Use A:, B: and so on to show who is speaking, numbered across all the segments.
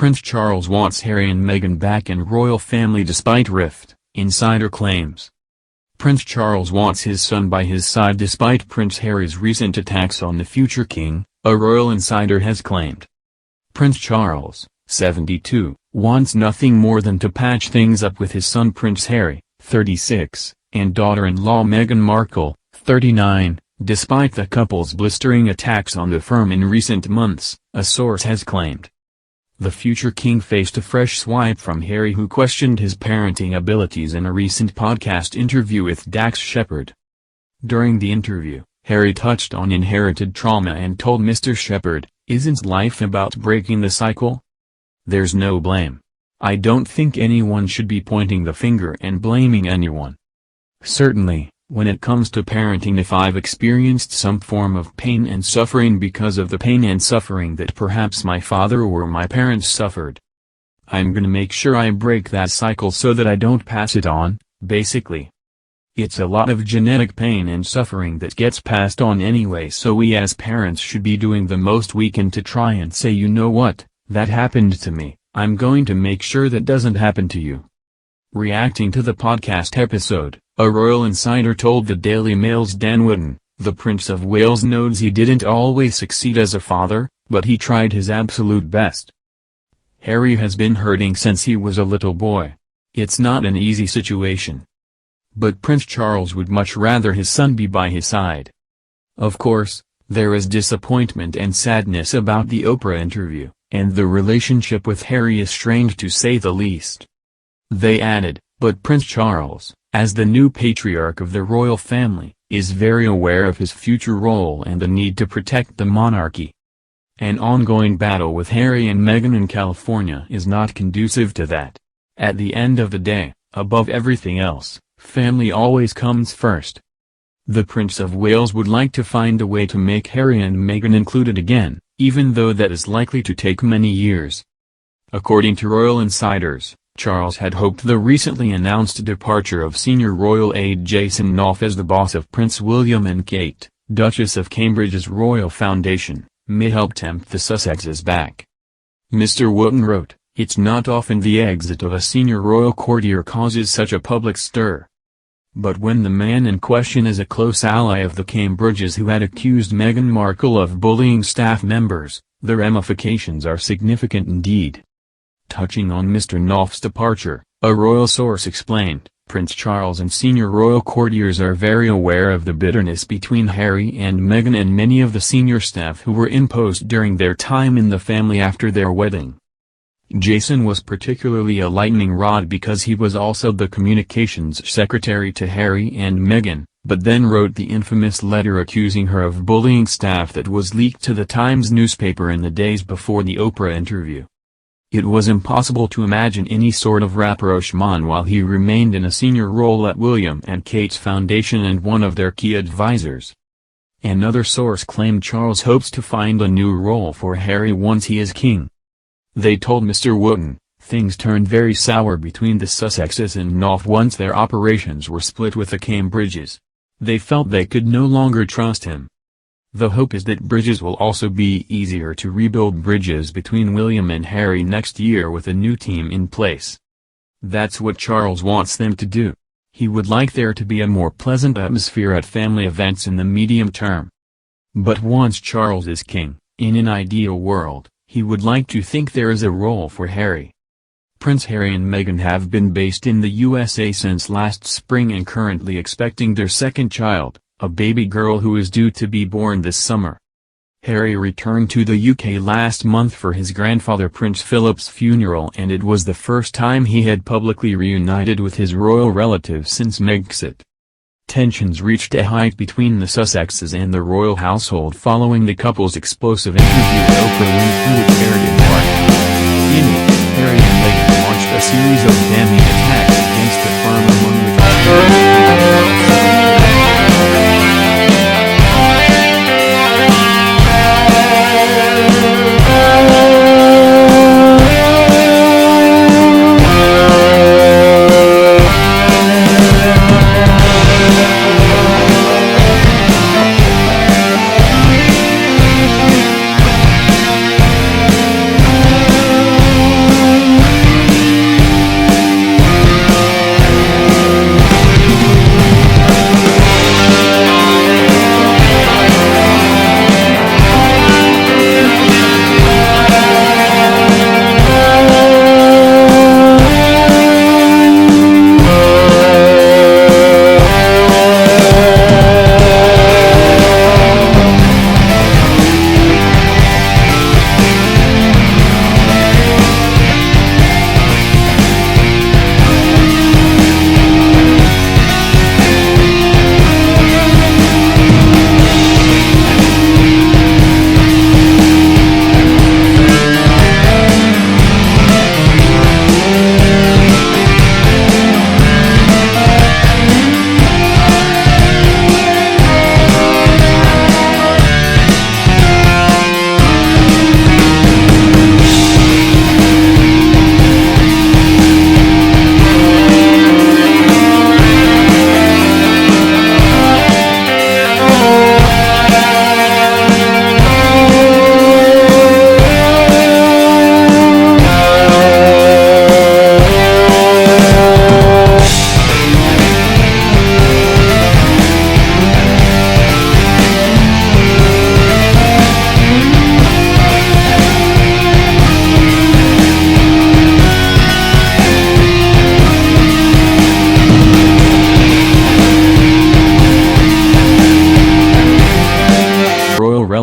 A: Prince Charles wants Harry and Meghan back in royal family despite rift, insider claims. Prince Charles wants his son by his side despite Prince Harry's recent attacks on the future king, a royal insider has claimed. Prince Charles, 72, wants nothing more than to patch things up with his son Prince Harry, 36, and daughter-in-law Meghan Markle, 39, despite the couple's blistering attacks on the firm in recent months, a source has claimed. The future king faced a fresh swipe from Harry, who questioned his parenting abilities in a recent podcast interview with Dax Shepard. During the interview, Harry touched on inherited trauma and told Mr. Shepard, "Isn't life about breaking the cycle? There's no blame. I don't think anyone should be pointing the finger and blaming anyone. Certainly, when it comes to parenting, if I've experienced some form of pain and suffering because of the pain and suffering that perhaps my father or my parents suffered, I'm gonna make sure I break that cycle so that I don't pass it on, basically. It's a lot of genetic pain and suffering that gets passed on anyway, so we as parents should be doing the most we can to try and say, you know what, that happened to me, I'm going to make sure that doesn't happen to you." Reacting to the podcast episode, a royal insider told the Daily Mail's Dan Wootton, "The Prince of Wales knows he didn't always succeed as a father, but he tried his absolute best. Harry has been hurting since he was a little boy. It's not an easy situation. But Prince Charles would much rather his son be by his side." Of course, there is disappointment and sadness about the Oprah interview, and the relationship with Harry is strained to say the least. They added, "But Prince Charles, as the new patriarch of the royal family, is very aware of his future role and the need to protect the monarchy. An ongoing battle with Harry and Meghan in California is not conducive to that. At the end of the day, above everything else, family always comes first." The Prince of Wales would like to find a way to make Harry and Meghan included again, even though that is likely to take many years. According to royal insiders, Charles had hoped the recently announced departure of senior royal aide Jason Knopf as the boss of Prince William and Kate, Duchess of Cambridge's Royal Foundation, may help tempt the Sussexes back. Mr. Wootton wrote, "It's not often the exit of a senior royal courtier causes such a public stir. But when the man in question is a close ally of the Cambridges who had accused Meghan Markle of bullying staff members, the ramifications are significant indeed." Touching on Mr. Knopf's departure, a royal source explained, "Prince Charles and senior royal courtiers are very aware of the bitterness between Harry and Meghan and many of the senior staff who were in post during their time in the family after their wedding. Jason was particularly a lightning rod because he was also the communications secretary to Harry and Meghan, but then wrote the infamous letter accusing her of bullying staff that was leaked to the Times newspaper in the days before the Oprah interview. It was impossible to imagine any sort of rapprochement while he remained in a senior role at William and Kate's foundation and one of their key advisors." Another source claimed Charles hopes to find a new role for Harry once he is king. They told Mr. Wootton, "Things turned very sour between the Sussexes and Knopf once their operations were split with the Cambridges. They felt they could no longer trust him. The hope is that bridges will also be easier to rebuild bridges between William and Harry next year with a new team in place. That's what Charles wants them to do. He would like there to be a more pleasant atmosphere at family events in the medium term. But once Charles is king, in an ideal world, he would like to think there is a role for Harry." Prince Harry and Meghan have been based in the USA since last spring and currently expecting their second child, a baby girl who is due to be born this summer. Harry returned to the UK last month for his grandfather Prince Philip's funeral, and it was the first time he had publicly reunited with his royal relatives since Megxit. Tensions reached a height between the Sussexes and the royal household following the couple's explosive interview with Oprah Winfrey at Sheridan Park. In it, Harry and Meghan launched a series of damning attacks against the firm, among which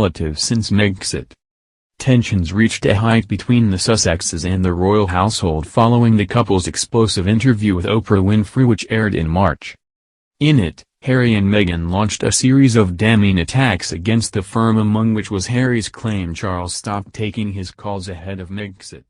A: relatives since Megxit. Tensions reached a height between the Sussexes and the royal household following the couple's explosive interview with Oprah Winfrey, which aired in March. In it, Harry and Meghan launched a series of damning attacks against the firm, among which was Harry's claim Charles stopped taking his calls ahead of Megxit.